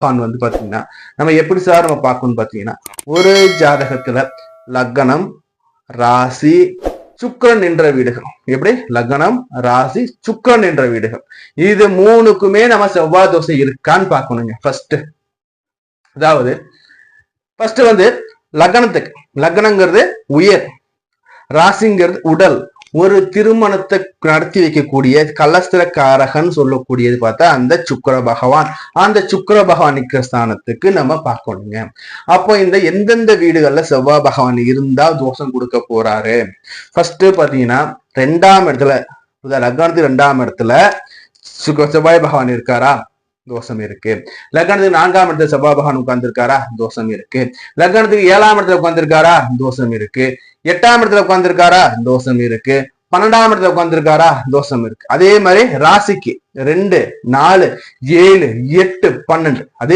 வந்து பாத்தீங்கன்னா நம்ம எப்படி சார் நம்ம பார்க்கணும்னு பாத்தீங்கன்னா ஒரு ஜாதகத்துல லக்னம் ராசி சுக்கிரன் என்ற வீடுகள் எப்படி லக்னம் ராசி சுக்கிரன் என்ற வீடுகள் இது மூணுக்குமே நம்ம செவ்வாய் தோசை இருக்கான்னு பார்க்கணுங்க. அதாவது வந்து லக்னத்துக்கு லக்னங்கிறது உயர், ராசிங்கிறது உடல், ஒரு திருமணத்தை நடத்தி வைக்கக்கூடிய கலஸ்திரக்காரகன் சொல்லக்கூடியது பார்த்தா அந்த சுக்கிர பகவான். அந்த சுக்கிர பகவான் நிற்கிற ஸ்தானத்துக்கு நம்ம பார்க்கணுங்க. அப்போ இந்த எந்தெந்த வீடுகள்ல செவ்வாய் பகவான் இருந்தா தோஷம் கொடுக்க போறாரு? பாத்தீங்கன்னா 2ஆம் இடத்துல, லக்னத்துக்கு 2ஆம் இடத்துல செவ்வாய் பகவான் இருக்காரா? தோஷம் இருக்கு. லக்னத்துக்கு 4ஆம் இடத்துல செவ்வாய் பகவான் உட்கார்ந்துருக்காரா? தோஷம் இருக்கு. லக்னத்துக்கு 7ஆம் இடத்துல உட்கார்ந்துருக்காரா? தோஷம் இருக்கு. 8ஆம் இடத்துல உட்கார்ந்துருக்காரா? தோஷம் இருக்கு. 12ஆம் இடத்துல உட்கார்ந்துருக்காரா? தோஷம் இருக்கு. அதே மாதிரி ராசிக்கு 2, 4, 7, 8, 12 அதே